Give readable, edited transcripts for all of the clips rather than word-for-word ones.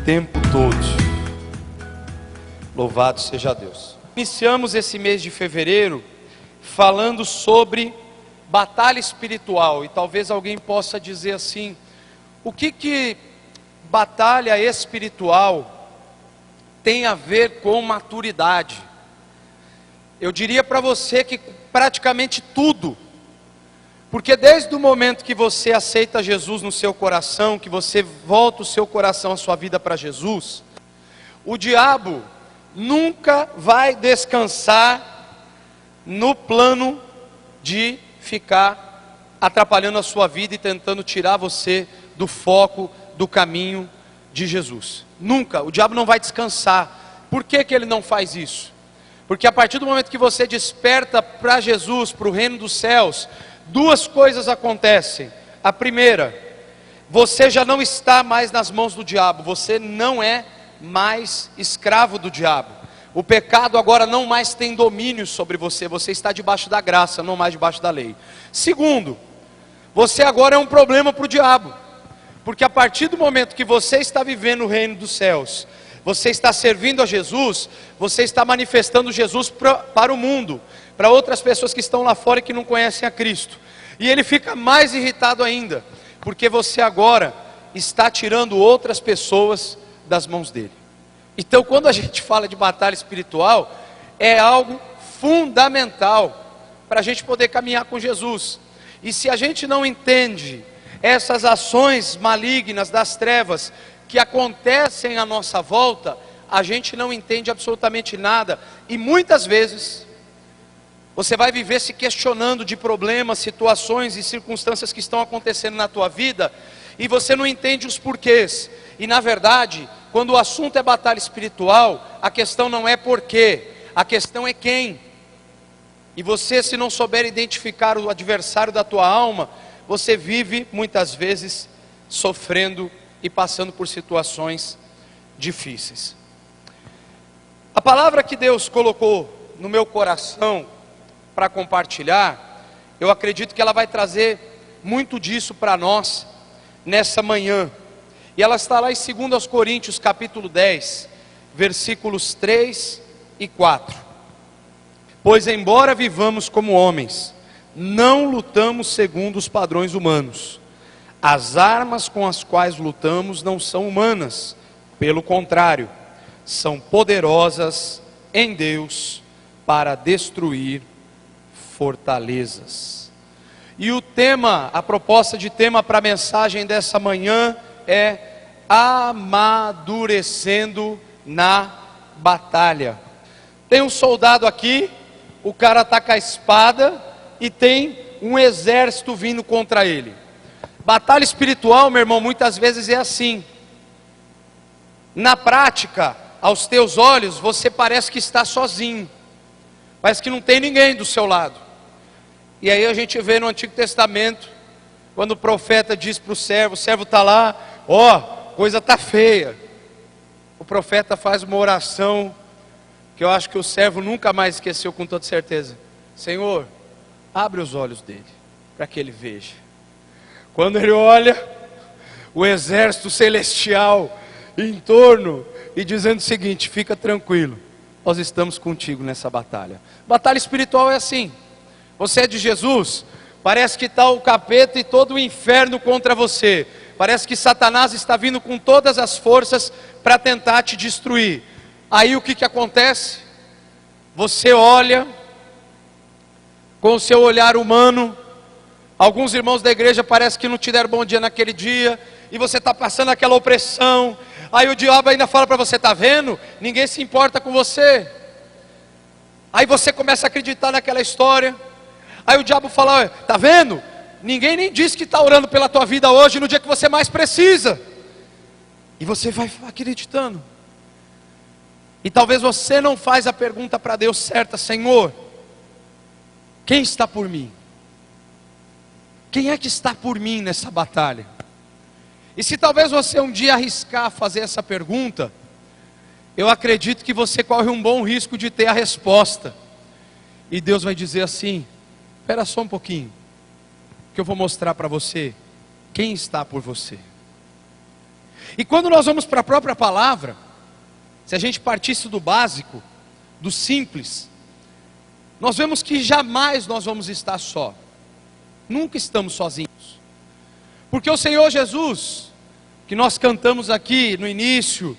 tempo todo. Louvado seja Deus. Iniciamos esse mês de fevereiro falando sobre batalha espiritual. E talvez alguém possa dizer assim: o que batalha espiritual tem a ver com maturidade? Eu diria para você que praticamente tudo. Porque desde o momento que você aceita Jesus no seu coração, que você volta o seu coração, a sua vida para Jesus, o diabo nunca vai descansar no plano de ficar atrapalhando a sua vida e tentando tirar você do foco, do caminho de Jesus. Nunca, o diabo não vai descansar. Por que ele não faz isso? Porque a partir do momento que você desperta para Jesus, para o reino dos céus, duas coisas acontecem. A primeira, você já não está mais nas mãos do diabo, você não é mais escravo do diabo. O pecado agora não mais tem domínio sobre você, você está debaixo da graça, não mais debaixo da lei. Segundo, você agora é um problema para o diabo, porque a partir do momento que você está vivendo o reino dos céus, você está servindo a Jesus, você está manifestando Jesus para o mundo, para outras pessoas que estão lá fora e que não conhecem a Cristo. E ele fica mais irritado ainda, porque você agora está tirando outras pessoas das mãos dele. Então, quando a gente fala de batalha espiritual, é algo fundamental para a gente poder caminhar com Jesus. E se a gente não entende essas ações malignas das trevas que acontecem à nossa volta, a gente não entende absolutamente nada. E muitas vezes você vai viver se questionando de problemas, situações e circunstâncias que estão acontecendo na tua vida, e você não entende os porquês. E na verdade, quando o assunto é batalha espiritual, a questão não é porquê, a questão é quem. E você, se não souber identificar o adversário da tua alma, você vive muitas vezes sofrendo e passando por situações difíceis. A palavra que Deus colocou no meu coração para compartilhar, eu acredito que ela vai trazer muito disso para nós nessa manhã. E ela está lá em 2 Coríntios capítulo 10, versículos 3 e 4. Pois embora vivamos como homens, não lutamos segundo os padrões humanos. As armas com as quais lutamos não são humanas, pelo contrário, são poderosas em Deus para destruir fortalezas. E o tema, a proposta de tema para a mensagem dessa manhã é amadurecendo na batalha. Tem um soldado aqui, o cara está com a espada e tem um exército vindo contra ele. Batalha espiritual, meu irmão, muitas vezes é assim. Na prática, aos teus olhos, você parece que está sozinho, parece que não tem ninguém do seu lado. E aí a gente vê no Antigo Testamento, quando o profeta diz para o servo está lá, coisa está feia. O profeta faz uma oração, que eu acho que o servo nunca mais esqueceu com toda certeza. Senhor, abre os olhos dele, para que ele veja. Quando ele olha, o exército celestial em torno, e dizendo o seguinte: fica tranquilo, nós estamos contigo nessa batalha. Batalha espiritual é assim. Você é de Jesus, parece que está o capeta e todo o inferno contra você. Parece que Satanás está vindo com todas as forças para tentar te destruir. Aí o que acontece? Você olha com o seu olhar humano. Alguns irmãos da igreja parece que não te deram bom dia naquele dia, e você está passando aquela opressão. Aí o diabo ainda fala para você: está vendo? Ninguém se importa com você. Aí você começa a acreditar naquela história. Aí o diabo fala: está vendo? Ninguém nem disse que está orando pela tua vida hoje, no dia que você mais precisa. E você vai acreditando. E talvez você não faz a pergunta para Deus certa: Senhor, quem está por mim? Quem é que está por mim nessa batalha? E se talvez você um dia arriscar fazer essa pergunta, eu acredito que você corre um bom risco de ter a resposta. E Deus vai dizer assim: espera só um pouquinho, que eu vou mostrar para você quem está por você. E quando nós vamos para a própria palavra, se a gente partisse do básico, do simples, nós vemos que jamais nós vamos estar só. Nunca estamos sozinhos. Porque o Senhor Jesus, que nós cantamos aqui no início,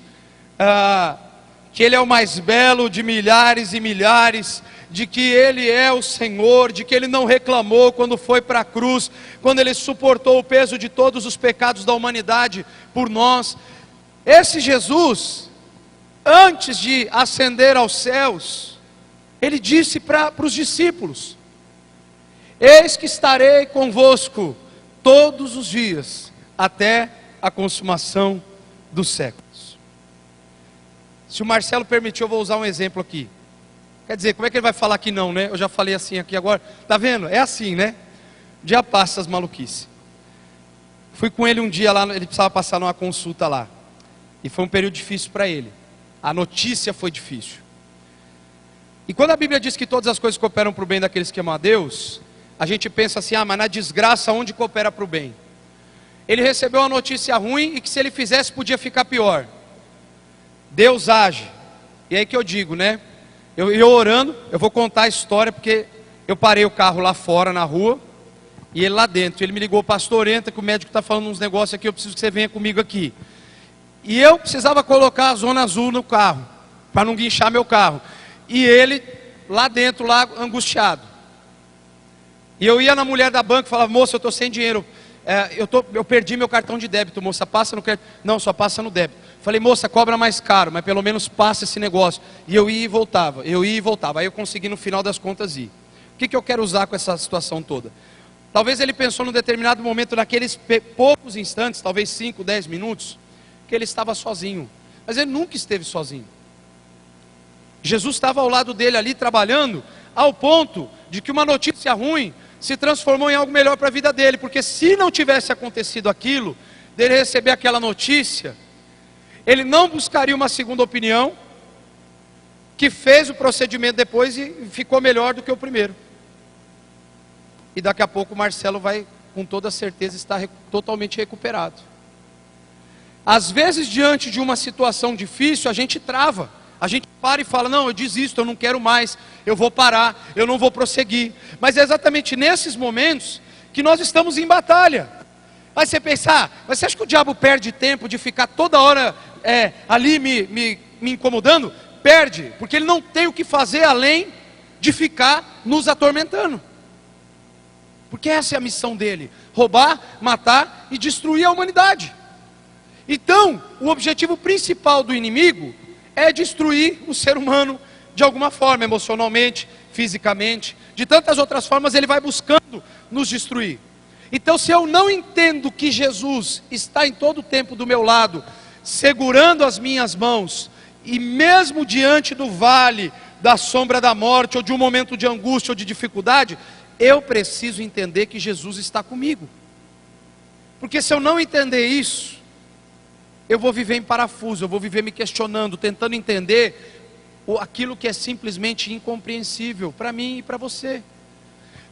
que Ele é o mais belo de milhares e milhares, de que Ele é o Senhor, de que Ele não reclamou quando foi para a cruz, quando Ele suportou o peso de todos os pecados da humanidade por nós. Esse Jesus, antes de ascender aos céus, Ele disse para os discípulos: eis que estarei convosco todos os dias, até a consumação dos séculos. Se o Marcelo permitir, eu vou usar um exemplo aqui. Quer dizer, como é que ele vai falar que não, né? Eu já falei assim aqui agora. Tá vendo? É assim, né? Já passa as maluquices. Fui com ele um dia lá, ele precisava passar numa consulta lá. E foi um período difícil para ele. A notícia foi difícil. E quando a Bíblia diz que todas as coisas cooperam para o bem daqueles que amam a Deus, a gente pensa assim, mas na desgraça onde coopera para o bem? Ele recebeu uma notícia ruim e que se ele fizesse podia ficar pior. Deus age. E aí que eu digo, né? Eu orando, eu vou contar a história, porque eu parei o carro lá fora na rua, e ele lá dentro. Ele me ligou: pastor, entra que o médico está falando uns negócios aqui, eu preciso que você venha comigo aqui. E eu precisava colocar a zona azul no carro, para não guinchar meu carro. E ele lá dentro, lá angustiado. E eu ia na mulher da banca e falava: moça, eu estou sem dinheiro, eu perdi meu cartão de débito, moça, passa no crédito. Não, só passa no débito. Falei: moça, cobra mais caro, mas pelo menos passa esse negócio. E eu ia e voltava, aí eu consegui no final das contas ir. O que eu quero usar com essa situação toda? Talvez ele pensou num determinado momento, naqueles poucos instantes, talvez 5, 10 minutos, que ele estava sozinho. Mas ele nunca esteve sozinho. Jesus estava ao lado dele ali trabalhando, ao ponto de que uma notícia ruim se transformou em algo melhor para a vida dele. Porque se não tivesse acontecido aquilo, dele receber aquela notícia, ele não buscaria uma segunda opinião, que fez o procedimento depois e ficou melhor do que o primeiro. E daqui a pouco o Marcelo vai, com toda certeza, estar totalmente recuperado. Às vezes, diante de uma situação difícil, a gente trava. A gente para e fala: não, eu desisto, eu não quero mais, eu vou parar, eu não vou prosseguir. Mas é exatamente nesses momentos que nós estamos em batalha. Aí você pensa: mas você acha que o diabo perde tempo de ficar toda hora ali me incomodando? Perde, porque ele não tem o que fazer além de ficar nos atormentando. Porque essa é a missão dele: roubar, matar e destruir a humanidade. Então, o objetivo principal do inimigo é destruir o ser humano de alguma forma, emocionalmente, fisicamente, de tantas outras formas ele vai buscando nos destruir. Então, se eu não entendo que Jesus está em todo o tempo do meu lado, segurando as minhas mãos, e mesmo diante do vale da sombra da morte, ou de um momento de angústia ou de dificuldade, eu preciso entender que Jesus está comigo. Porque se eu não entender isso, eu vou viver em parafuso, eu vou viver me questionando, tentando entender aquilo que é simplesmente incompreensível para mim e para você.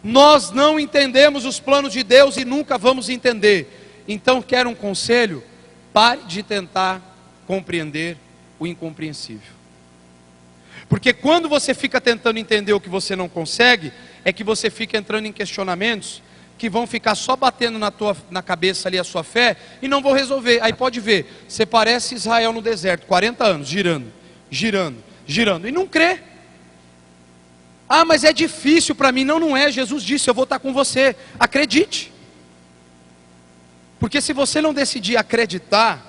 Nós não entendemos os planos de Deus e nunca vamos entender. Então, quer um conselho? Pare de tentar compreender o incompreensível. Porque quando você fica tentando entender o que você não consegue, é que você fica entrando em questionamentos que vão ficar só batendo na cabeça ali a sua fé e não vão resolver. Aí pode ver, você parece Israel no deserto, 40 anos, girando, e não crê. Ah, mas é difícil para mim. Não, não é. Jesus disse: eu vou estar com você. Acredite. Porque se você não decidir acreditar,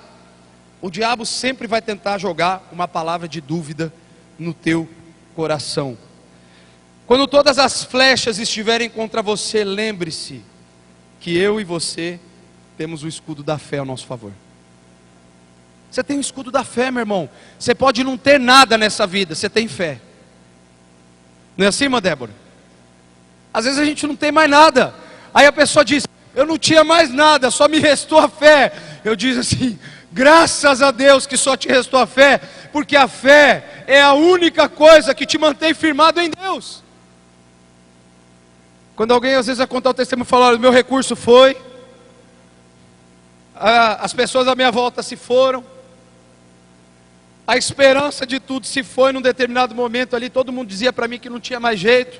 o diabo sempre vai tentar jogar uma palavra de dúvida no teu coração. Quando todas as flechas estiverem contra você, lembre-se que eu e você temos o escudo da fé ao nosso favor. Você tem o escudo da fé, meu irmão. Você pode não ter nada nessa vida, você tem fé. Não é assim, irmã Débora? Às vezes a gente não tem mais nada. Aí a pessoa diz: eu não tinha mais nada, só me restou a fé. Eu digo assim: graças a Deus que só te restou a fé, porque a fé é a única coisa que te mantém firmado em Deus. Quando alguém às vezes vai contar o testemunho e fala: olha, o meu recurso foi, as pessoas à minha volta se foram, a esperança de tudo se foi num determinado momento ali, todo mundo dizia para mim que não tinha mais jeito,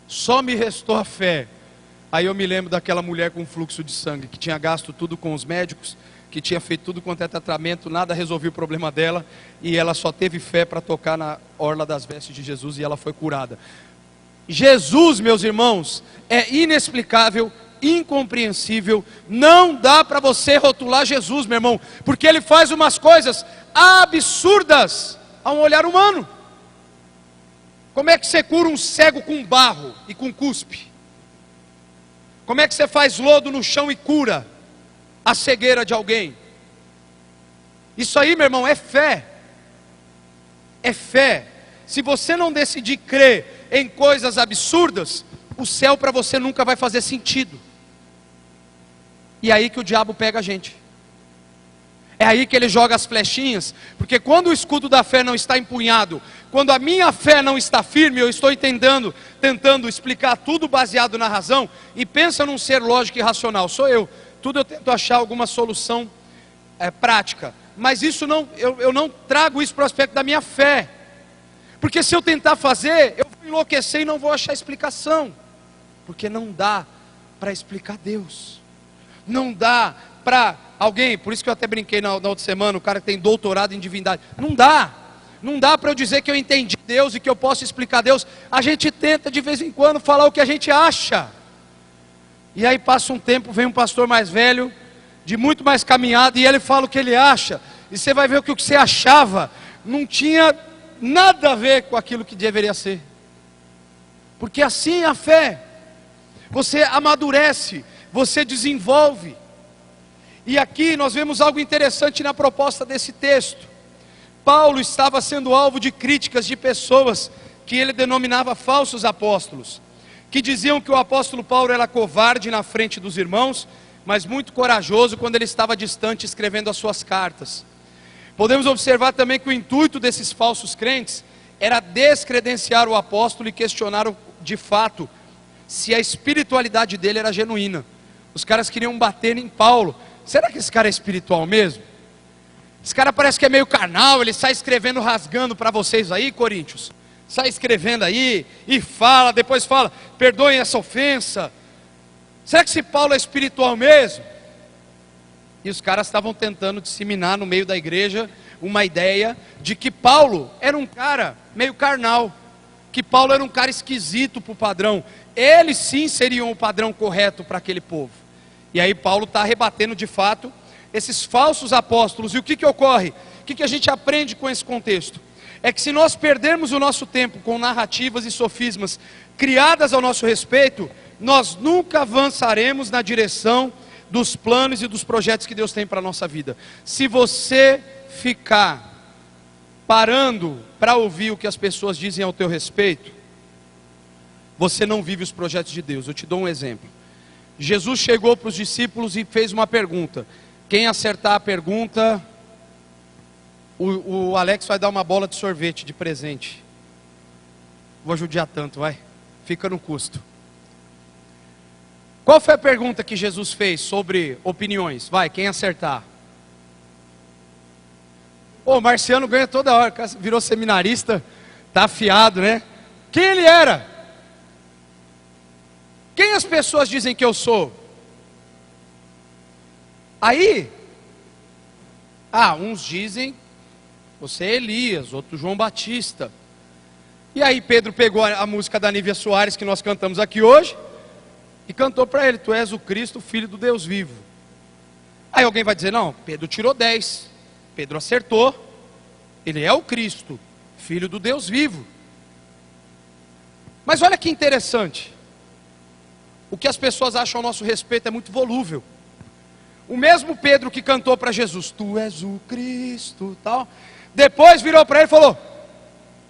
só me restou a fé. Aí eu me lembro daquela mulher com fluxo de sangue, que tinha gasto tudo com os médicos, que tinha feito tudo quanto é tratamento, nada resolvia o problema dela, e ela só teve fé para tocar na orla das vestes de Jesus, e ela foi curada. Jesus, meus irmãos, é inexplicável, incompreensível, não dá para você rotular Jesus, meu irmão, porque Ele faz umas coisas absurdas a um olhar humano. Como é que você cura um cego com barro e com cuspe? Como é que você faz lodo no chão e cura a cegueira de alguém? Isso aí, meu irmão, é fé. É fé. Se você não decidir crer em coisas absurdas, o céu para você nunca vai fazer sentido. E é aí que o diabo pega a gente. É aí que ele joga as flechinhas, porque quando o escudo da fé não está empunhado, quando a minha fé não está firme, eu estou tentando explicar tudo baseado na razão, e pensa num ser lógico e racional, sou eu. Tudo eu tento achar alguma solução prática, mas isso não, eu não trago isso para o aspecto da minha fé, porque se eu tentar fazer, eu vou enlouquecer e não vou achar explicação, porque não dá para explicar Deus, não dá para alguém, por isso que eu até brinquei na outra semana, o cara que tem doutorado em divindade, não dá para eu dizer que eu entendi Deus e que eu posso explicar Deus. A gente tenta de vez em quando falar o que a gente acha, e aí passa um tempo, vem um pastor mais velho, de muito mais caminhada, e ele fala o que ele acha, e você vai ver que o que você achava não tinha nada a ver com aquilo que deveria ser, porque assim é a fé, você amadurece, você desenvolve. E aqui nós vemos algo interessante na proposta desse texto. Paulo estava sendo alvo de críticas de pessoas que ele denominava falsos apóstolos, que diziam que o apóstolo Paulo era covarde na frente dos irmãos, mas muito corajoso quando ele estava distante escrevendo as suas cartas. Podemos observar também que o intuito desses falsos crentes era descredenciar o apóstolo e questionar de fato se a espiritualidade dele era genuína. Os caras queriam bater em Paulo. Será que esse cara é espiritual mesmo? Esse cara parece que é meio carnal, ele sai escrevendo, rasgando para vocês aí, Coríntios. Sai escrevendo aí e fala, depois fala, perdoem essa ofensa. Será que esse Paulo é espiritual mesmo? E os caras estavam tentando disseminar no meio da igreja uma ideia de que Paulo era um cara meio carnal, que Paulo era um cara esquisito para o padrão. Eles sim seriam o padrão correto para aquele povo. E aí Paulo está rebatendo de fato esses falsos apóstolos. E o que ocorre? O que a gente aprende com esse contexto? É que se nós perdermos o nosso tempo com narrativas e sofismas criadas ao nosso respeito, nós nunca avançaremos na direção dos planos e dos projetos que Deus tem para a nossa vida. Se você ficar parando para ouvir o que as pessoas dizem ao teu respeito, você não vive os projetos de Deus. Eu te dou um exemplo. Jesus chegou para os discípulos e fez uma pergunta. Quem acertar a pergunta, o Alex vai dar uma bola de sorvete de presente. Vou judiar tanto, vai. Fica no custo. Qual foi a pergunta que Jesus fez sobre opiniões? Vai, quem acertar? O Marciano ganha toda hora, virou seminarista, tá afiado, né? Quem ele era? Quem as pessoas dizem que eu sou? Aí, uns dizem, você é Elias, outro João Batista. E aí Pedro pegou a música da Nívia Soares, que nós cantamos aqui hoje, e cantou para ele, tu és o Cristo, filho do Deus vivo. Aí alguém vai dizer, não, Pedro tirou 10, Pedro acertou, ele é o Cristo, filho do Deus vivo. Mas olha que interessante, o que as pessoas acham a nosso respeito é muito volúvel. O mesmo Pedro que cantou para Jesus, tu és o Cristo, tal, depois virou para ele e falou,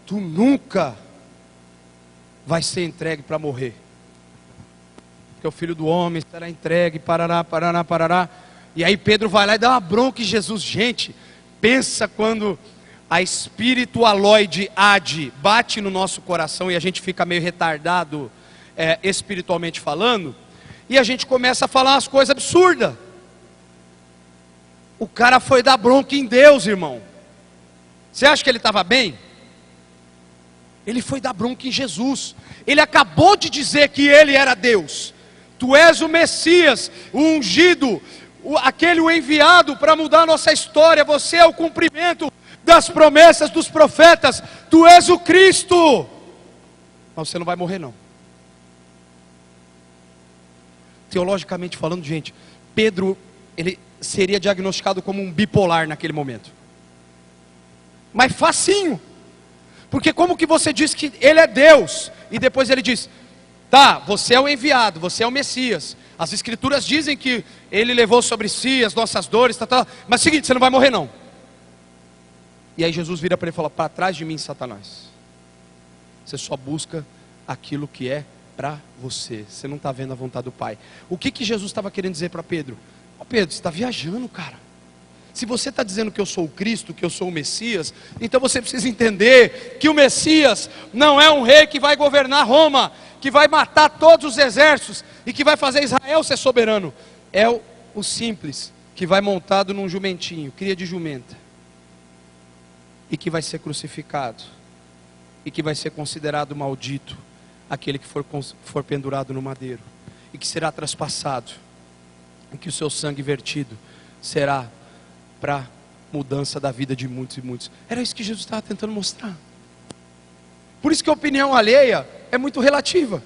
tu nunca vai ser entregue para morrer, porque o Filho do Homem será entregue, parará, parará, parará. E aí Pedro vai lá e dá uma bronca em Jesus. Gente, pensa quando a espiritualoide Ad bate no nosso coração e a gente fica meio retardado espiritualmente falando, e a gente começa a falar umas coisas absurdas. O cara foi dar bronca em Deus, irmão. Você acha que ele estava bem? Ele foi dar bronca em Jesus. Ele acabou de dizer que ele era Deus. Tu és o Messias, o ungido, o enviado para mudar a nossa história. Você é o cumprimento das promessas dos profetas. Tu és o Cristo. Mas você não vai morrer não. Teologicamente falando, gente, Pedro, ele seria diagnosticado como um bipolar naquele momento. Mas facinho. Porque como que você diz que ele é Deus, e depois ele diz, tá, você é o enviado, você é o Messias. As escrituras dizem que ele levou sobre si as nossas dores, mas é o seguinte, você não vai morrer não. E aí Jesus vira para ele e fala, para trás de mim, Satanás. Você só busca aquilo que é para você. Você não está vendo a vontade do Pai. O que Jesus estava querendo dizer para Pedro? Pedro, você está viajando, cara. Se você está dizendo que eu sou o Cristo, que eu sou o Messias, então você precisa entender que o Messias não é um rei que vai governar Roma, que vai matar todos os exércitos e que vai fazer Israel ser soberano. É o simples, que vai montado num jumentinho, cria de jumenta, e que vai ser crucificado, e que vai ser considerado maldito, aquele que for pendurado no madeiro, e que será traspassado, e que o seu sangue vertido será para mudança da vida de muitos e muitos. Era isso que Jesus estava tentando mostrar. Por isso que a opinião alheia é muito relativa.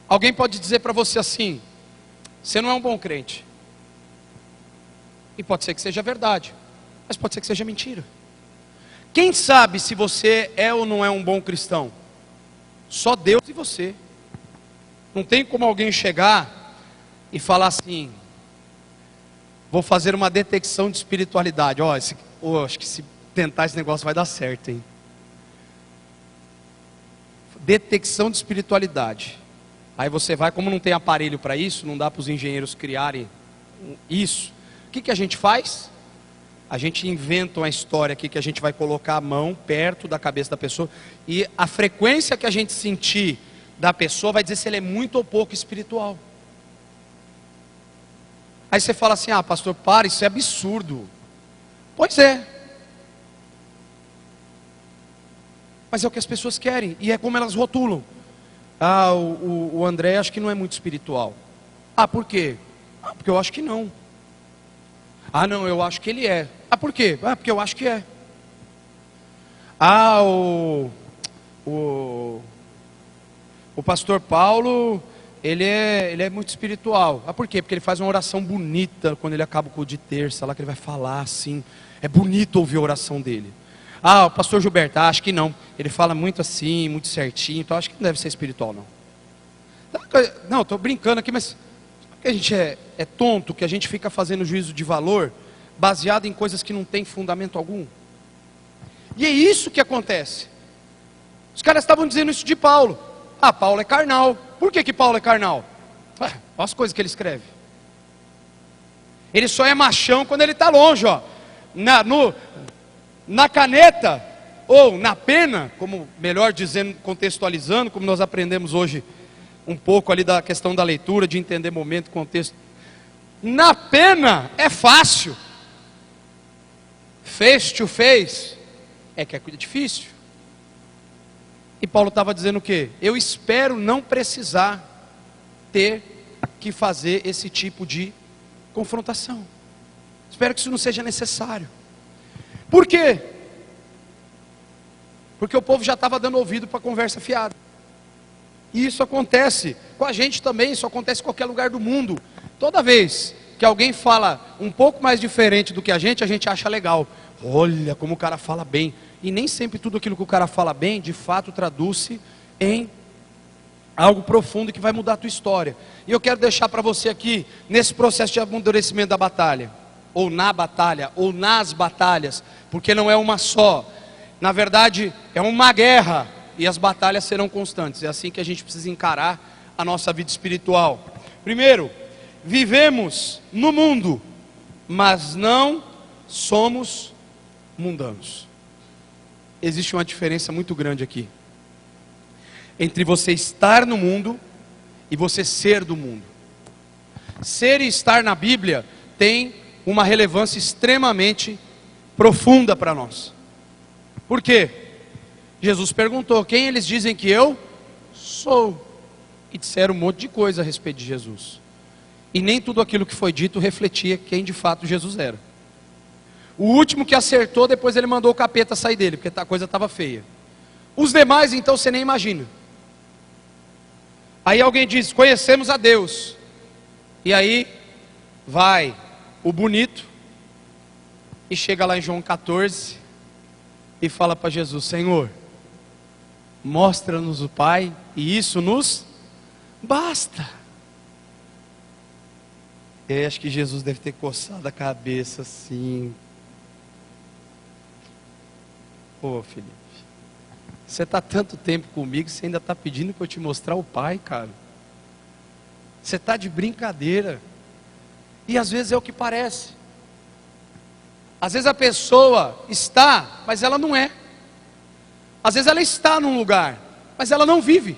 Alguém pode dizer para você assim, você não é um bom crente. E pode ser que seja verdade, mas pode ser que seja mentira. Quem sabe se você é ou não é um bom cristão? Só Deus e você. Não tem como alguém chegar e falar assim, vou fazer uma detecção de espiritualidade. Acho que se tentar esse negócio vai dar certo, hein? Detecção de espiritualidade. Aí você vai, como não tem aparelho para isso, não dá para os engenheiros criarem isso. O que a gente faz? A gente inventa uma história aqui que a gente vai colocar a mão perto da cabeça da pessoa e a frequência que a gente sentir da pessoa vai dizer se ele é muito ou pouco espiritual. Aí você fala assim, pastor, para, isso é absurdo. Pois é. Mas é o que as pessoas querem, e é como elas rotulam. O André acho que não é muito espiritual. Por quê? Porque eu acho que não. Não, eu acho que ele é. Por quê? Porque eu acho que é. O pastor Paulo, ele é muito espiritual. Por quê? Porque ele faz uma oração bonita quando ele acaba com o de terça, lá que ele vai falar assim. É bonito ouvir a oração dele. O pastor Gilberto, acho que não. Ele fala muito assim, muito certinho, então acho que não deve ser espiritual não. Não, estou brincando aqui, mas que a gente é tonto, que a gente fica fazendo juízo de valor baseado em coisas que não tem fundamento algum. E é isso que acontece. Os caras estavam dizendo isso de Paulo. Paulo é carnal. Por que Paulo é carnal? Olha as coisas que ele escreve. Ele só é machão quando ele está longe, na caneta ou na pena, como melhor dizendo, contextualizando, como nós aprendemos hoje um pouco ali da questão da leitura, de entender momento, contexto. Na pena é fácil. Face to face é que é difícil. E Paulo estava dizendo o quê? Eu espero não precisar ter que fazer esse tipo de confrontação. Espero que isso não seja necessário. Por quê? Porque o povo já estava dando ouvido para a conversa fiada. E isso acontece com a gente também, isso acontece em qualquer lugar do mundo. Toda vez que alguém fala um pouco mais diferente do que a gente acha legal. Olha como o cara fala bem. E nem sempre tudo aquilo que o cara fala bem, de fato traduz-se em algo profundo que vai mudar a tua história. E eu quero deixar para você aqui, nesse processo de amadurecimento da batalha, ou na batalha, ou nas batalhas, porque não é uma só. Na verdade, é uma guerra, e as batalhas serão constantes. É assim que a gente precisa encarar a nossa vida espiritual. Primeiro, vivemos no mundo, mas não somos mundanos. Existe uma diferença muito grande aqui entre você estar no mundo e você ser do mundo. Ser e estar na Bíblia tem uma relevância extremamente profunda para nós. Por quê? Jesus perguntou: quem eles dizem que eu sou? E disseram um monte de coisa a respeito de Jesus. E nem tudo aquilo que foi dito refletia quem de fato Jesus era. O último que acertou, depois ele mandou o capeta sair dele, porque a coisa estava feia. Os demais, então, você nem imagina. Aí alguém diz: conhecemos a Deus. E aí vai o bonito e chega lá em João 14 e fala para Jesus: Senhor, mostra-nos o Pai e isso nos basta. Eu acho que Jesus deve ter coçado a cabeça assim. Pô, Felipe, você está tanto tempo comigo, você ainda está pedindo para eu te mostrar o Pai, cara. Você está de brincadeira. E às vezes é o que parece. Às vezes a pessoa está, mas ela não é. Às vezes ela está num lugar, mas ela não vive.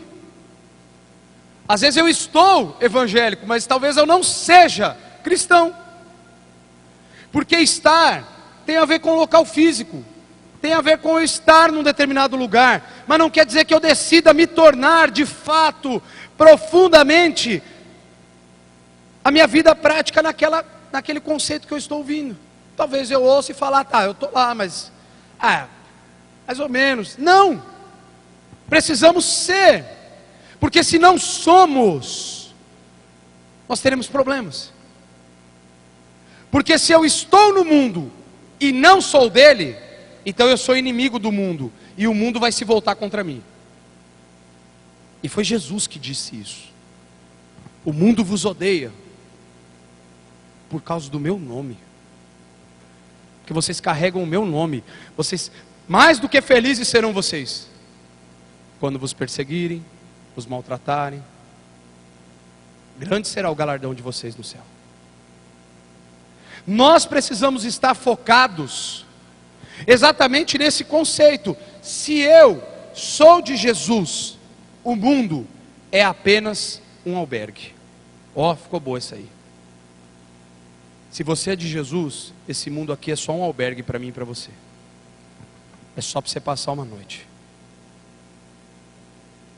Às vezes eu estou evangélico, mas talvez eu não seja cristão. Porque estar tem a ver com o local físico, tem a ver com eu estar num determinado lugar, mas não quer dizer que eu decida me tornar de fato, profundamente, a minha vida prática naquele conceito que eu estou ouvindo. Talvez eu ouça e falar: tá, eu estou lá, mas mais ou menos. Não, precisamos ser, porque se não somos, nós teremos problemas. Porque se eu estou no mundo e não sou dele, então eu sou inimigo do mundo, e o mundo vai se voltar contra mim. E foi Jesus que disse isso: o mundo vos odeia por causa do meu nome, porque vocês carregam o meu nome. Vocês, mais do que felizes serão vocês quando vos perseguirem, vos maltratarem. Grande será o galardão de vocês no céu. Nós precisamos estar focados exatamente nesse conceito. Se eu sou de Jesus, o mundo é apenas um albergue. Ó, ficou boa isso aí. Se você é de Jesus, esse mundo aqui é só um albergue para mim e para você. É só para você passar uma noite.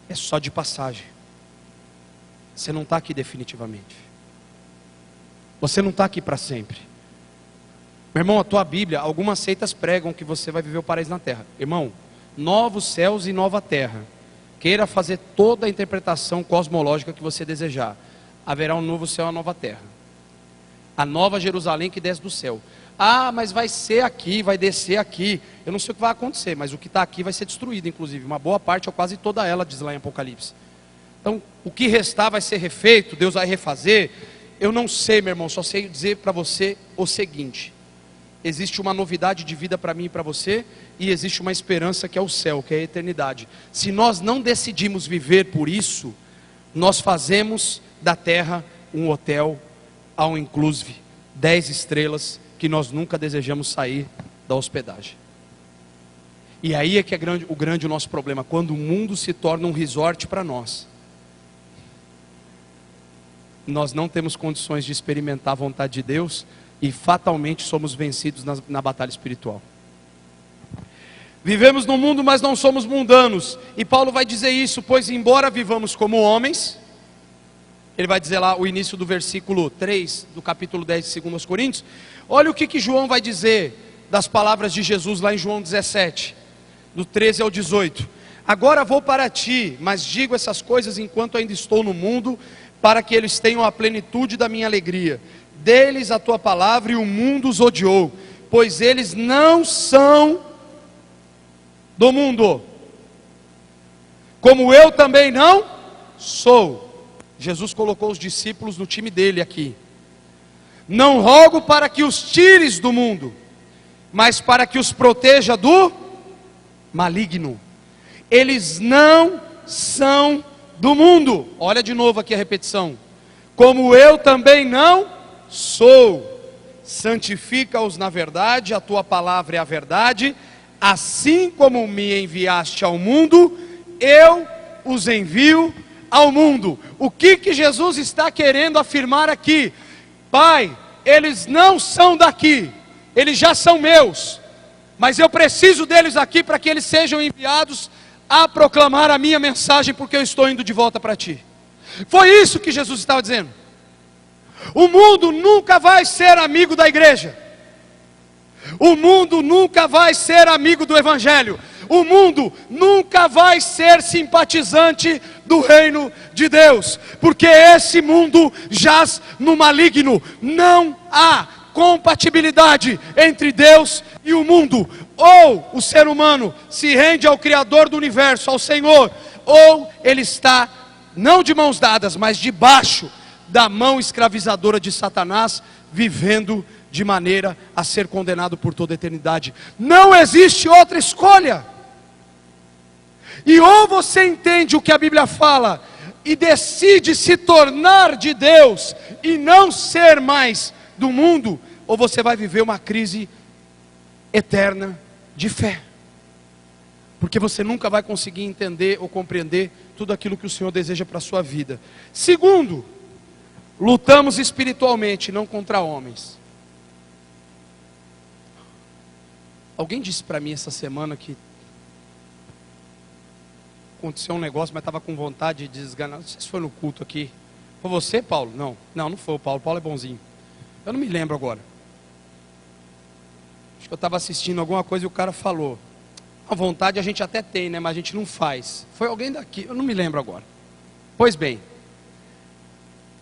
É só de passagem. Você não está aqui definitivamente. Você não está aqui para sempre. Meu irmão, a tua Bíblia, algumas seitas pregam que você vai viver o paraíso na terra. Irmão, novos céus e nova terra. Queira fazer toda a interpretação cosmológica que você desejar. Haverá um novo céu e uma nova terra. A nova Jerusalém que desce do céu. Ah, mas vai ser aqui, vai descer aqui. Eu não sei o que vai acontecer, mas o que está aqui vai ser destruído, inclusive. Uma boa parte, ou quase toda ela, diz lá em Apocalipse. Então, o que restar vai ser refeito, Deus vai refazer. Eu não sei, meu irmão, só sei dizer para você o seguinte: existe uma novidade de vida para mim e para você, e existe uma esperança que é o céu, que é a eternidade. Se nós não decidimos viver por isso, nós fazemos da terra um hotel all inclusive, 10 estrelas, que nós nunca desejamos sair da hospedagem. E aí é que é o nosso problema, quando o mundo se torna um resort para nós. Nós não temos condições de experimentar a vontade de Deus, e fatalmente somos vencidos na batalha espiritual. Vivemos no mundo, mas não somos mundanos. E Paulo vai dizer isso: pois embora vivamos como homens, ele vai dizer lá o início do versículo 3 do capítulo 10 de 2 Coríntios. Olha o que João vai dizer das palavras de Jesus lá em João 17, do 13 ao 18. Agora vou para ti, mas digo essas coisas enquanto ainda estou no mundo, para que eles tenham a plenitude da minha alegria. Deles a tua palavra e o mundo os odiou, pois eles não são do mundo, como eu também não sou. Jesus colocou os discípulos no time dele aqui. Não rogo para que os tires do mundo, mas para que os proteja do maligno. Eles não são do mundo. Olha de novo aqui a repetição. Como eu também não sou. Santifica-os na verdade, a tua palavra é a verdade. Assim como me enviaste ao mundo, eu os envio ao mundo. O que Jesus está querendo afirmar aqui? Pai, eles não são daqui, eles já são meus, mas eu preciso deles aqui para que eles sejam enviados a proclamar a minha mensagem, porque eu estou indo de volta para ti. Foi isso que Jesus estava dizendo. O mundo nunca vai ser amigo da igreja. O mundo nunca vai ser amigo do evangelho. O mundo nunca vai ser simpatizante do reino de Deus, porque esse mundo jaz no maligno. Não há compatibilidade entre Deus e o mundo. Ou o ser humano se rende ao Criador do universo, ao Senhor, ou ele está não de mãos dadas, mas debaixo da mão escravizadora de Satanás, vivendo de maneira a ser condenado por toda a eternidade. Não existe outra escolha. E ou você entende o que a Bíblia fala e decide se tornar de Deus e não ser mais do mundo, ou você vai viver uma crise eterna de fé, porque você nunca vai conseguir entender ou compreender tudo aquilo que o Senhor deseja para a sua vida. Segundo, lutamos espiritualmente, não contra homens. Alguém disse para mim essa semana que aconteceu um negócio, mas estava com vontade de desganar. Não sei se foi no culto aqui. Foi você, Paulo? Não foi o Paulo. Paulo é bonzinho. Eu não me lembro agora. Acho que eu estava assistindo alguma coisa e o cara falou: a vontade a gente até tem, né? Mas a gente não faz. Foi alguém daqui, eu não me lembro agora. Pois bem,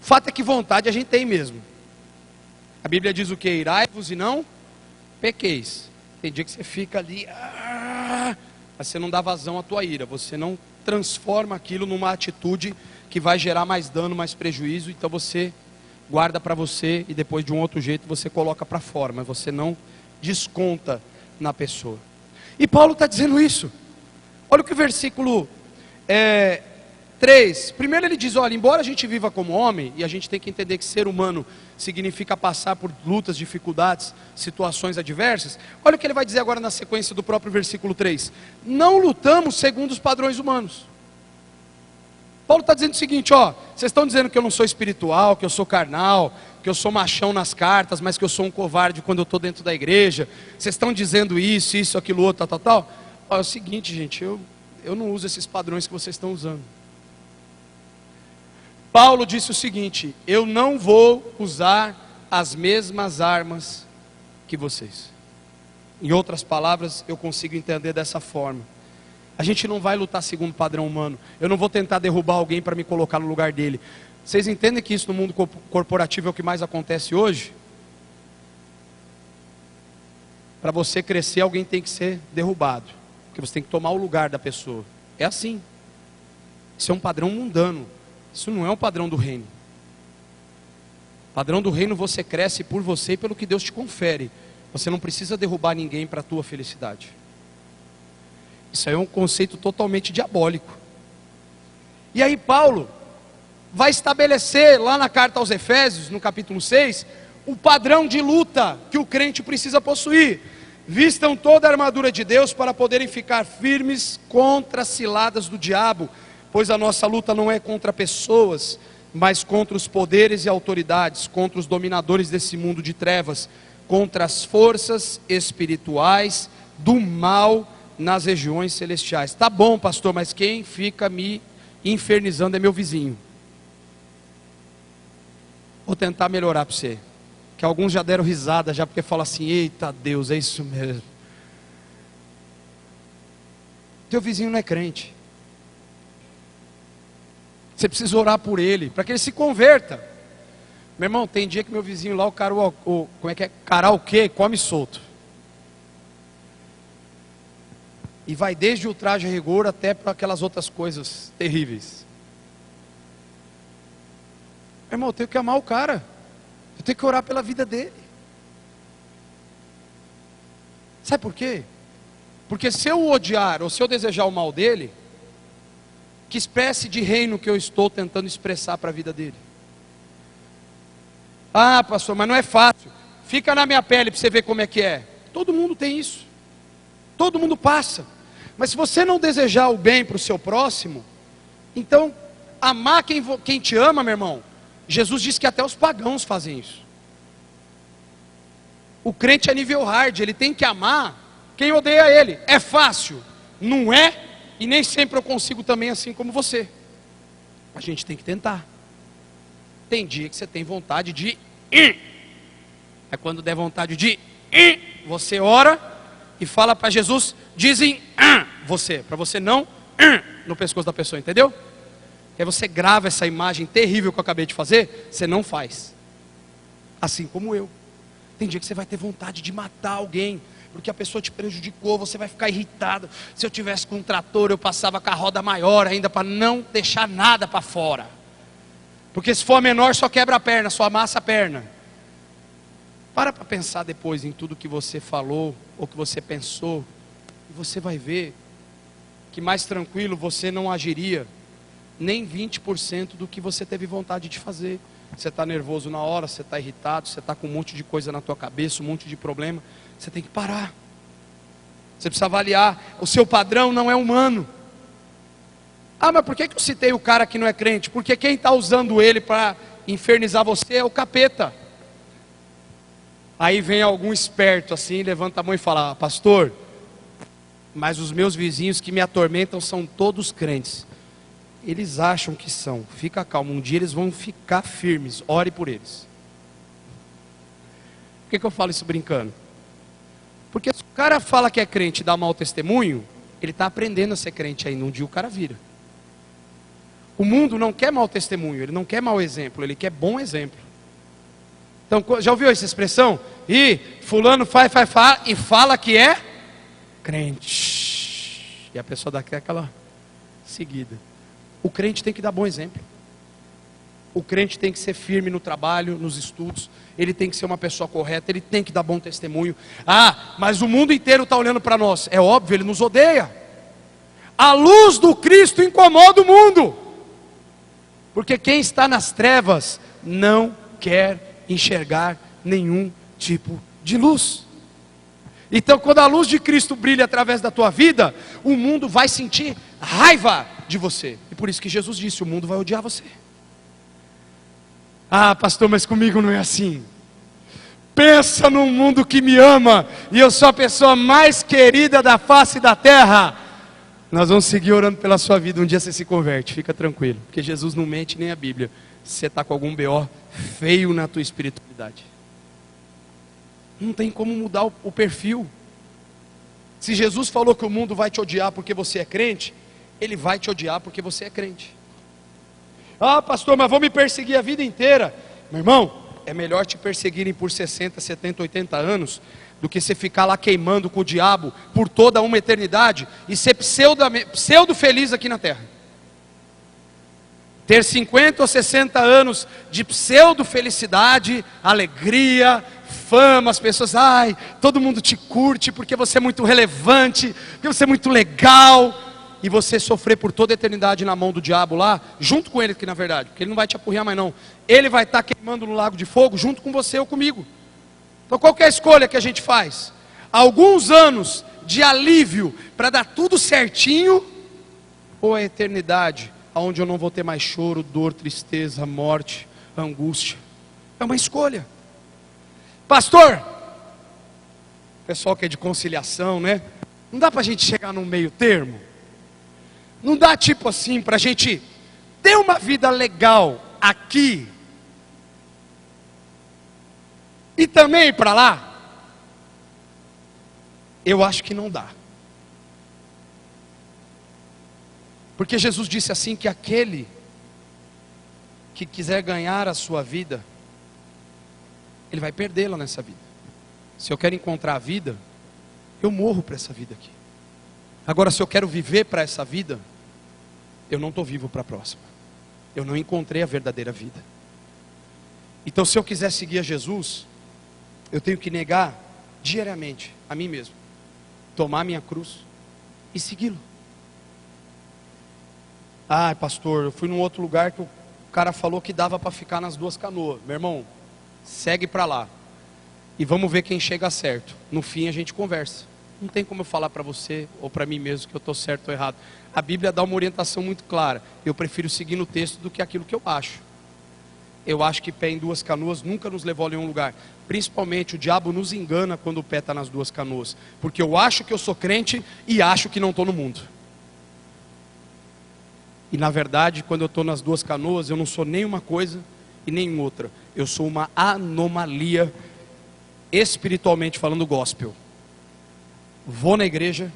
o fato é que vontade a gente tem mesmo. A Bíblia diz o que? Irai-vos e não pequeis. Tem dia que você fica ali, mas você não dá vazão à tua ira. Você não transforma aquilo numa atitude que vai gerar mais dano, mais prejuízo. Então você guarda para você e depois de um outro jeito você coloca para fora, mas você não desconta na pessoa. E Paulo está dizendo isso. Olha o que o versículo 3. Primeiro ele diz: olha, embora a gente viva como homem, e a gente tem que entender que ser humano significa passar por lutas, dificuldades, situações adversas. Olha o que ele vai dizer agora na sequência do próprio versículo 3. Não lutamos segundo os padrões humanos. Paulo está dizendo o seguinte: ó, vocês estão dizendo que eu não sou espiritual, que eu sou carnal, que eu sou machão nas cartas, mas que eu sou um covarde quando eu estou dentro da igreja. Vocês estão dizendo isso, aquilo, outro, tal. Ó, é o seguinte, gente, eu não uso esses padrões que vocês estão usando. Paulo disse o seguinte: eu não vou usar as mesmas armas que vocês. Em outras palavras, eu consigo entender dessa forma. A gente não vai lutar segundo o padrão humano. Eu não vou tentar derrubar alguém para me colocar no lugar dele. Vocês entendem que isso no mundo corporativo é o que mais acontece hoje? Para você crescer, alguém tem que ser derrubado, porque você tem que tomar o lugar da pessoa. É assim. Isso é um padrão mundano. Isso não é um padrão do reino. Padrão do reino, você cresce por você e pelo que Deus te confere. Você não precisa derrubar ninguém para a tua felicidade. Isso aí é um conceito totalmente diabólico. E aí Paulo vai estabelecer lá na carta aos Efésios, no capítulo 6, o padrão de luta que o crente precisa possuir. Vistam toda a armadura de Deus para poderem ficar firmes contra as ciladas do diabo, pois a nossa luta não é contra pessoas, mas contra os poderes e autoridades, contra os dominadores desse mundo de trevas, contra as forças espirituais do mal nas regiões celestiais. Tá bom, pastor, mas quem fica me infernizando é meu vizinho. Vou tentar melhorar para você. Que alguns já deram risada já porque falam assim: eita Deus, é isso mesmo. Teu vizinho não é crente. Você precisa orar por ele, para que ele se converta. Meu irmão, tem dia que meu vizinho lá, como é que é? Karaokê, come solto. E vai desde o traje a rigor até para aquelas outras coisas terríveis. Meu irmão, eu tenho que amar o cara. Eu tenho que orar pela vida dele. Sabe por quê? Porque se eu o odiar, ou se eu desejar o mal dele, que espécie de reino que eu estou tentando expressar para a vida dele? Ah, pastor, mas não é fácil. Fica na minha pele para você ver como é que é. Todo mundo tem isso. Todo mundo passa. Mas se você não desejar o bem para o seu próximo, então amar quem te ama, meu irmão. Jesus disse que até os pagãos fazem isso. O crente é nível hard, ele tem que amar quem odeia ele. É fácil? Não é, e nem sempre eu consigo também assim como você. A gente tem que tentar. Tem dia que você tem vontade de ir. É quando der vontade de ir, você ora e fala para Jesus, dizem você, para você não no pescoço da pessoa, entendeu? Aí você grava essa imagem terrível que eu acabei de fazer, você não faz. Assim como eu. Tem dia que você vai ter vontade de matar alguém, porque a pessoa te prejudicou, você vai ficar irritado. Se eu tivesse com um trator, eu passava com a roda maior ainda, para não deixar nada para fora. Porque se for menor, só quebra a perna, só amassa a perna. Para pensar depois em tudo que você falou, ou que você pensou, e você vai ver que mais tranquilo você não agiria, nem 20% do que você teve vontade de fazer. Você está nervoso na hora, você está irritado, você está com um monte de coisa na tua cabeça, um monte de problema. Você tem que parar. Você precisa avaliar. O seu padrão não é humano. Ah, mas por que eu citei o cara que não é crente? Porque quem está usando ele para infernizar você é o capeta. Aí vem algum esperto assim, levanta a mão e fala, pastor, mas os meus vizinhos que me atormentam são todos crentes. Eles acham que são, fica calmo, um dia eles vão ficar firmes, ore por eles. Por que eu falo isso brincando? Porque se o cara fala que é crente e dá mau testemunho, ele está aprendendo a ser crente ainda, um dia o cara vira. O mundo não quer mau testemunho, ele não quer mau exemplo, ele quer bom exemplo. Então, já ouviu essa expressão? E fulano faz e fala que é crente. E a pessoa dá aquela seguida. O crente tem que dar bom exemplo. O crente tem que ser firme no trabalho, nos estudos. Ele tem que ser uma pessoa correta, ele tem que dar bom testemunho. Ah, mas o mundo inteiro está olhando para nós. É óbvio, ele nos odeia. A luz do Cristo incomoda o mundo. Porque quem está nas trevas não quer enxergar nenhum tipo de luz. Então quando a luz de Cristo brilha através da tua vida, o mundo vai sentir raiva de você. E por isso que Jesus disse, o mundo vai odiar você. Ah, pastor, mas comigo não é assim. Pensa num mundo que me ama, e eu sou a pessoa mais querida da face da terra. Nós vamos seguir orando pela sua vida, um dia você se converte, fica tranquilo. Porque Jesus não mente nem a Bíblia. Se você está com algum BO feio na tua espiritualidade, não tem como mudar o perfil. Se Jesus falou que o mundo vai te odiar porque você é crente, ele vai te odiar porque você é crente. Ah, pastor, mas vão me perseguir a vida inteira. Meu irmão, é melhor te perseguirem por 60, 70, 80 anos do que você ficar lá queimando com o diabo por toda uma eternidade e ser pseudo feliz aqui na terra. Ter 50 ou 60 anos de pseudo felicidade, alegria, fama, as pessoas, ai, todo mundo te curte porque você é muito relevante, porque você é muito legal, e você sofrer por toda a eternidade na mão do diabo lá, junto com ele, que na verdade, porque ele não vai te apurrear mais não, ele vai estar queimando no lago de fogo junto com você ou comigo. Então qual que é a escolha que a gente faz? Alguns anos de alívio para dar tudo certinho, ou a eternidade onde eu não vou ter mais choro, dor, tristeza, morte, angústia? É uma escolha. Pastor, pessoal que é de conciliação, né? Não dá para a gente chegar num meio termo? Não dá tipo assim para a gente ter uma vida legal aqui e também ir para lá? Eu acho que não dá. Porque Jesus disse assim que aquele que quiser ganhar a sua vida, ele vai perdê-la nessa vida. Se eu quero encontrar a vida, eu morro para essa vida aqui. Agora, se eu quero viver para essa vida, eu não estou vivo para a próxima. Eu não encontrei a verdadeira vida. Então, se eu quiser seguir a Jesus, eu tenho que negar diariamente a mim mesmo, tomar minha cruz e segui-lo. Ah, pastor, eu fui num outro lugar que o cara falou que dava para ficar nas duas canoas. Meu irmão, segue para lá e vamos ver quem chega certo. No fim a gente conversa. Não tem como eu falar para você ou para mim mesmo que eu estou certo ou errado. A Bíblia dá uma orientação muito clara. Eu prefiro seguir no texto do que aquilo que eu acho. Eu acho que pé em duas canoas nunca nos levou a nenhum lugar. Principalmente o diabo nos engana quando o pé está nas duas canoas. Porque eu acho que eu sou crente e acho que não estou no mundo. E na verdade, quando eu estou nas duas canoas, eu não sou nem uma coisa e nem outra. Eu sou uma anomalia, espiritualmente falando, gospel. Vou na igreja,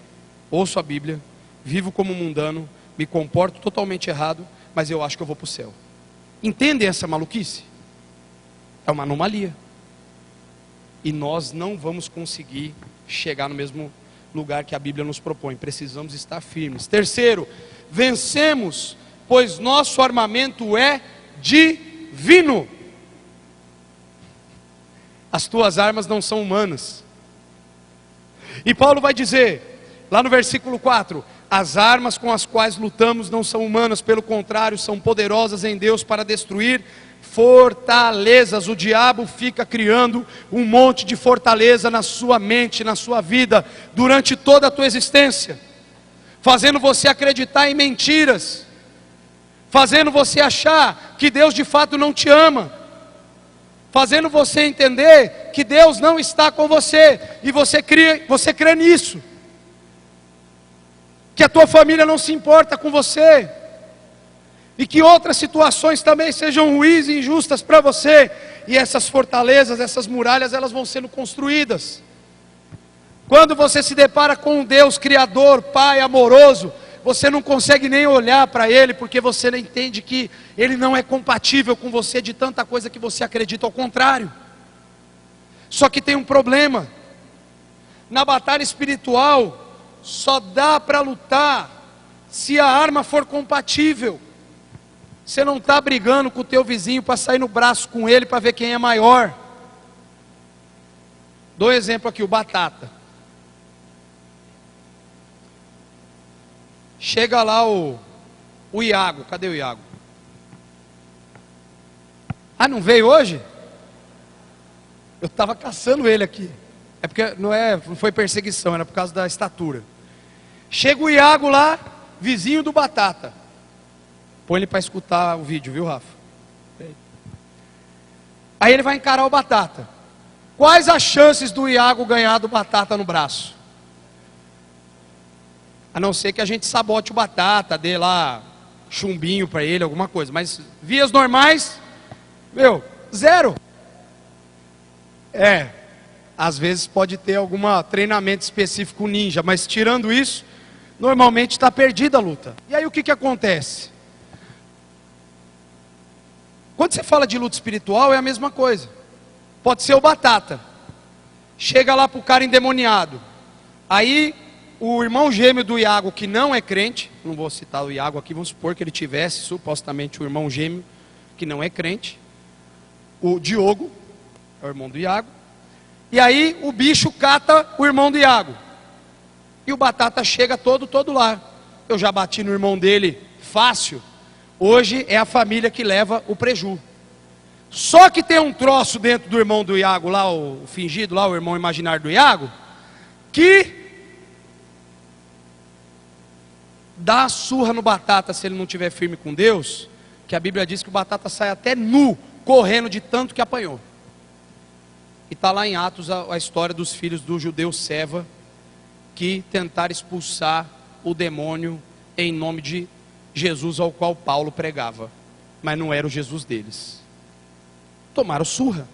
ouço a Bíblia, vivo como mundano, me comporto totalmente errado, mas eu acho que eu vou para o céu. Entendem essa maluquice? É uma anomalia. E nós não vamos conseguir chegar no mesmo lugar que a Bíblia nos propõe. Precisamos estar firmes. Terceiro, vencemos, pois nosso armamento é divino. As tuas armas não são humanas. E Paulo vai dizer, lá no versículo 4, as armas com as quais lutamos não são humanas, pelo contrário, são poderosas em Deus para destruir fortalezas. O diabo fica criando um monte de fortaleza na sua mente, na sua vida, durante toda a tua existência, fazendo você acreditar em mentiras, fazendo você achar que Deus de fato não te ama, fazendo você entender que Deus não está com você, e você crê nisso, que a tua família não se importa com você, e que outras situações também sejam ruins e injustas para você, e essas fortalezas, essas muralhas, elas vão sendo construídas. Quando você se depara com um Deus criador, Pai amoroso, você não consegue nem olhar para Ele, porque você entende que Ele não é compatível com você de tanta coisa que você acredita ao contrário. Só que tem um problema, na batalha espiritual, só dá para lutar se a arma for compatível. Você não está brigando com o teu vizinho para sair no braço com ele para ver quem é maior. Dou um exemplo aqui, o Batata. Chega lá o Iago, cadê o Iago? Ah, não veio hoje? Eu estava caçando ele aqui. É porque não foi perseguição, era por causa da estatura. Chega o Iago lá, vizinho do Batata. Põe ele para escutar o vídeo, viu, Rafa? Aí ele vai encarar o Batata. Quais as chances do Iago ganhar do Batata no braço? A não ser que a gente sabote o Batata, dê lá chumbinho para ele, alguma coisa. Mas vias normais, zero. Às vezes pode ter algum treinamento específico ninja, mas tirando isso, normalmente está perdida a luta. E aí o que acontece? Quando você fala de luta espiritual é a mesma coisa. Pode ser o Batata. Chega lá para o cara endemoniado. Aí o irmão gêmeo do Iago, que não é crente, não vou citar o Iago aqui, vamos supor que ele tivesse supostamente o irmão gêmeo, que não é crente. O Diogo, é o irmão do Iago. E aí o bicho cata o irmão do Iago. E o Batata chega todo lá. Eu já bati no irmão dele fácil. Hoje é a família que leva o preju. Só que tem um troço dentro do irmão do Iago lá, o fingido lá, o irmão imaginário do Iago, que dá a surra no Batata se ele não estiver firme com Deus, que a Bíblia diz que o Batata sai até nu, correndo de tanto que apanhou. E está lá em Atos a história dos filhos do judeu Seva, que tentaram expulsar o demônio em nome de Jesus, ao qual Paulo pregava, mas não era o Jesus deles. Tomaram surra,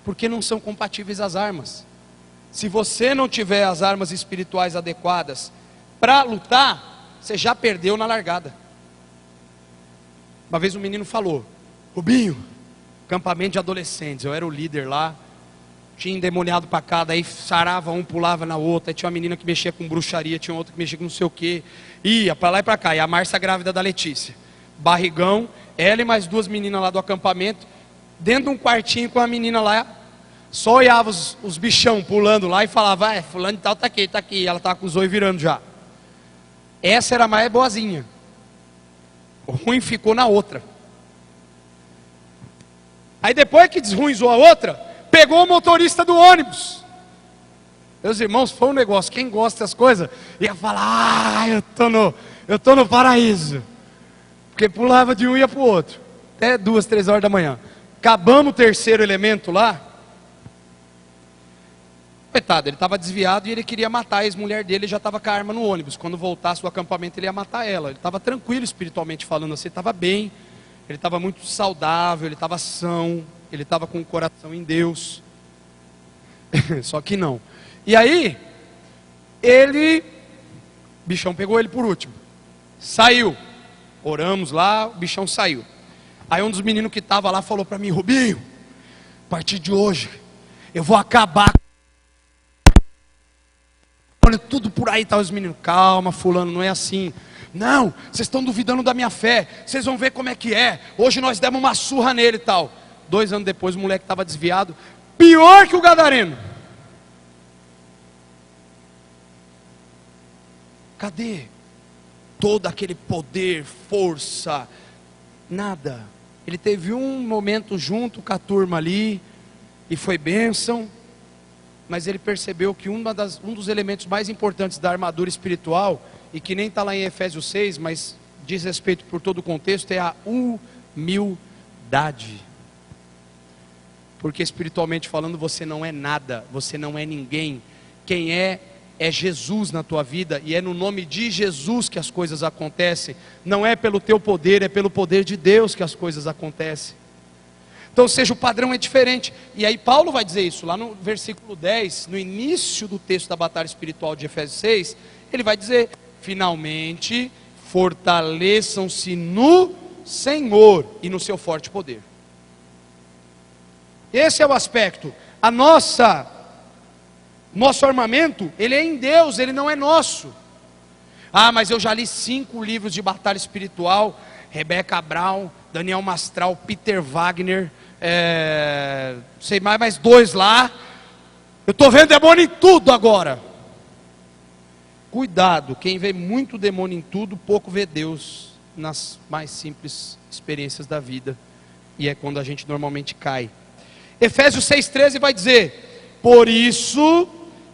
porque não são compatíveis as armas. Se você não tiver as armas espirituais adequadas para lutar, você já perdeu na largada. Uma vez um menino falou: Rubinho, acampamento de adolescentes, eu era o líder lá, tinha endemoniado para cá, daí sarava um, pulava na outra, aí tinha uma menina que mexia com bruxaria, tinha outra que mexia com não sei o que, ia para lá e para cá, e a Márcia grávida da Letícia, barrigão, ela e mais duas meninas lá do acampamento, dentro de um quartinho com a menina lá, só olhava os bichão pulando lá e falava: fulano de tal tá aqui, ela estava com os olhos virando já. Essa era a mais boazinha, o ruim ficou na outra. Aí depois que desruizou a outra, pegou o motorista do ônibus. Meus irmãos, foi um negócio, quem gosta das coisas, ia falar: eu tô no paraíso. Porque pulava de um e ia para o outro. até 2, 3 horas da manhã. Acabamos o terceiro elemento lá. Coitado, ele estava desviado e ele queria matar a ex-mulher dele, ele já estava com a arma no ônibus. Quando voltasse do acampamento ele ia matar ela. Ele estava tranquilo espiritualmente falando assim, ele estava bem, ele estava muito saudável, ele estava são, ele estava com o coração em Deus. Só que não. E aí, o bichão pegou ele por último. Saiu. Oramos lá, o bichão saiu. Aí um dos meninos que estava lá falou para mim, Rubinho, a partir de hoje, eu vou acabar olha tudo por aí, tá os meninos, calma fulano, não é assim, não, vocês estão duvidando da minha fé, vocês vão ver como é que é, hoje nós demos uma surra nele e tal. 2 anos depois o moleque estava desviado, pior que o gadareno. Cadê todo aquele poder, força, nada. Ele teve um momento junto com a turma ali, e foi bênção, mas ele percebeu que um dos elementos mais importantes da armadura espiritual, e que nem está lá em Efésios 6, mas diz respeito por todo o contexto, é a humildade. Porque espiritualmente falando, você não é nada, você não é ninguém. Quem é Jesus na tua vida, e é no nome de Jesus que as coisas acontecem. Não é pelo teu poder, é pelo poder de Deus que as coisas acontecem. Então, ou seja, o padrão é diferente. E aí Paulo vai dizer isso, lá no versículo 10, no início do texto da batalha espiritual de Efésios 6, ele vai dizer, finalmente, fortaleçam-se no Senhor e no seu forte poder. Esse é o aspecto. Nosso armamento, ele é em Deus, ele não é nosso. Ah, mas eu já li 5 livros de batalha espiritual, Rebecca Brown, Daniel Mastral, Peter Wagner, sei mais 2 lá. Eu estou vendo demônio em tudo agora. Cuidado, quem vê muito demônio em tudo, pouco vê Deus nas mais simples experiências da vida. E é quando a gente normalmente cai. Efésios 6,13 vai dizer, por isso,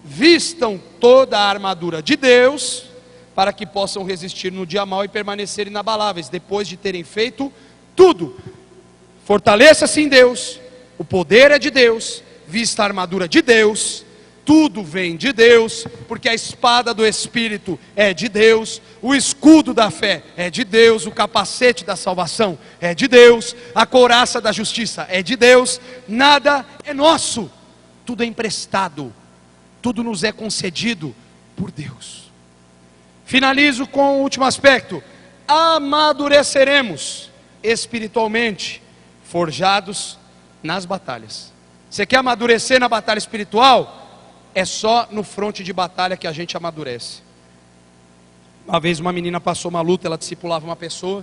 vistam toda a armadura de Deus, para que possam resistir no dia mau e permanecerem inabaláveis, depois de terem feito tudo. Fortaleça-se em Deus, o poder é de Deus, vista a armadura de Deus, tudo vem de Deus, porque a espada do Espírito é de Deus, o escudo da fé é de Deus, o capacete da salvação é de Deus, a couraça da justiça é de Deus, nada é nosso, tudo é emprestado, tudo nos é concedido por Deus. Finalizo com o último aspecto, amadureceremos espiritualmente, forjados nas batalhas. Você quer amadurecer na batalha espiritual? É só no fronte de batalha que a gente amadurece. Uma vez uma menina passou uma luta, ela discipulava uma pessoa,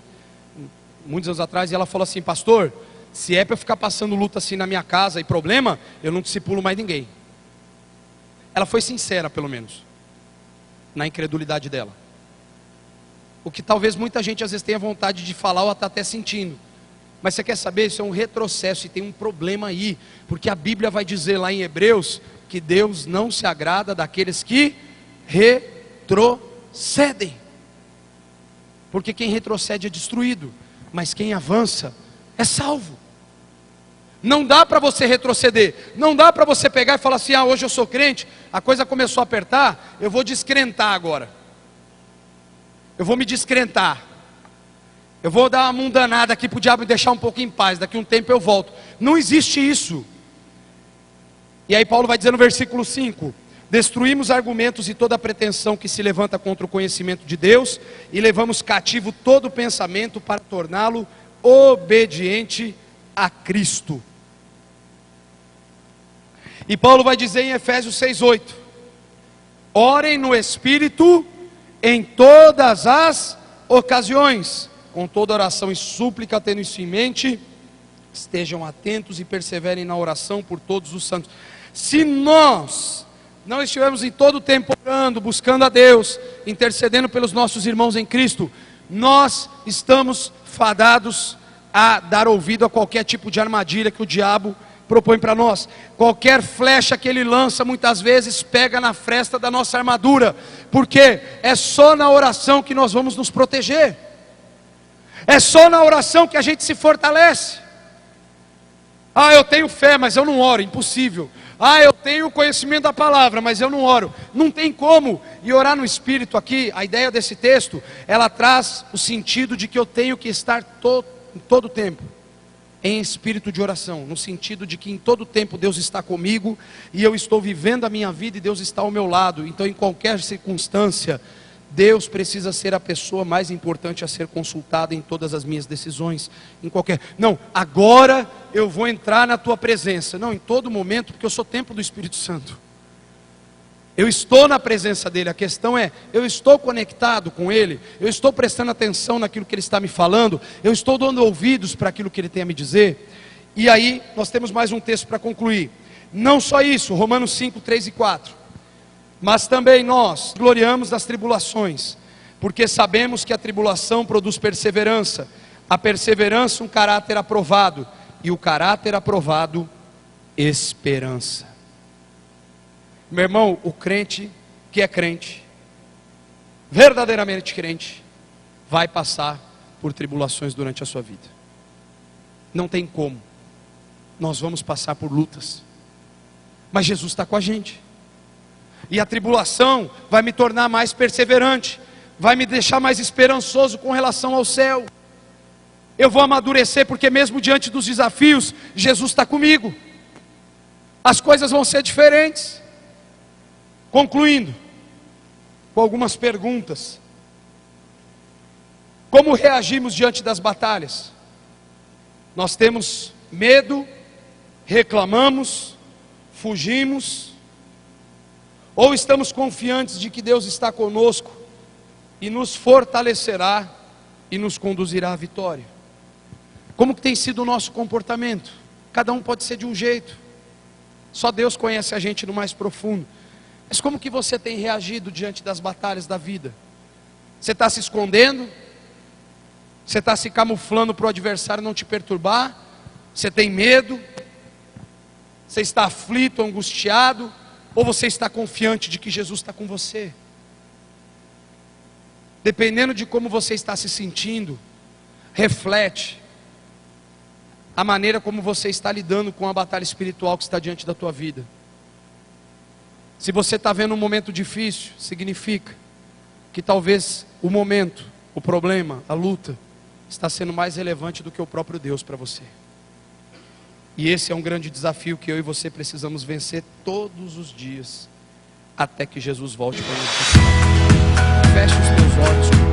muitos anos atrás, e ela falou assim, pastor, se é para eu ficar passando luta assim na minha casa e problema, eu não discipulo mais ninguém. Ela foi sincera pelo menos, na incredulidade dela. O que talvez muita gente às vezes tenha vontade de falar ou está até sentindo. Mas você quer saber, isso é um retrocesso e tem um problema aí. Porque a Bíblia vai dizer lá em Hebreus, que Deus não se agrada daqueles que retrocedem. Porque quem retrocede é destruído, mas quem avança é salvo. Não dá para você retroceder, não dá para você pegar e falar assim, hoje eu sou crente, a coisa começou a apertar, eu vou descrentar agora. Eu vou me descrentar. Eu vou dar uma mundanada aqui para o diabo me deixar um pouco em paz, daqui a um tempo eu volto. Não existe isso. E aí Paulo vai dizer no versículo 5, destruímos argumentos e toda pretensão que se levanta contra o conhecimento de Deus, e levamos cativo todo pensamento para torná-lo obediente a Cristo. E Paulo vai dizer em Efésios 6,8, orem no Espírito em todas as ocasiões, com toda oração e súplica, tendo isso em mente, estejam atentos e perseverem na oração por todos os santos. Se nós não estivermos em todo o tempo orando, buscando a Deus, intercedendo pelos nossos irmãos em Cristo, nós estamos fadados a dar ouvido a qualquer tipo de armadilha que o diabo propõe para nós. Qualquer flecha que ele lança, muitas vezes pega na fresta da nossa armadura, porque é só na oração que nós vamos nos proteger. É só na oração que a gente se fortalece. Ah, eu tenho fé, mas eu não oro, impossível. Ah, eu tenho conhecimento da palavra, mas eu não oro. Não tem como. E orar no Espírito aqui, a ideia desse texto, ela traz o sentido de que eu tenho que estar todo o tempo em espírito de oração, no sentido de que em todo tempo Deus está comigo, e eu estou vivendo a minha vida e Deus está ao meu lado. Então em qualquer circunstância, Deus precisa ser a pessoa mais importante a ser consultada em todas as minhas decisões, não, agora eu vou entrar na tua presença, não, em todo momento, porque eu sou templo do Espírito Santo, eu estou na presença dele. A questão é, eu estou conectado com ele, eu estou prestando atenção naquilo que ele está me falando, eu estou dando ouvidos para aquilo que ele tem a me dizer. E aí, nós temos mais um texto para concluir. Não só isso, Romanos 5, 3 e 4. Mas também nós gloriamos das tribulações, porque sabemos que a tribulação produz perseverança, a perseverança um caráter aprovado, e o caráter aprovado, esperança. Meu irmão, o crente que é crente, verdadeiramente crente, vai passar por tribulações durante a sua vida. Não tem como. Nós vamos passar por lutas, mas Jesus está com a gente. E a tribulação vai me tornar mais perseverante, vai me deixar mais esperançoso com relação ao céu. Eu vou amadurecer, porque mesmo diante dos desafios, Jesus está comigo. As coisas vão ser diferentes. Concluindo, com algumas perguntas. Como reagimos diante das batalhas? Nós temos medo, reclamamos, fugimos, ou estamos confiantes de que Deus está conosco e nos fortalecerá e nos conduzirá à vitória? Como que tem sido o nosso comportamento? Cada um pode ser de um jeito, só Deus conhece a gente no mais profundo. Mas como que você tem reagido diante das batalhas da vida? Você está se escondendo? Você está se camuflando para o adversário não te perturbar? Você tem medo? Você está aflito, angustiado? Ou você está confiante de que Jesus está com você? Dependendo de como você está se sentindo, reflete a maneira como você está lidando com a batalha espiritual que está diante da tua vida. Se você está vendo um momento difícil, significa que talvez o momento, o problema, a luta, está sendo mais relevante do que o próprio Deus para você. E esse é um grande desafio que eu e você precisamos vencer todos os dias, até que Jesus volte para nos buscar. Feche os teus olhos.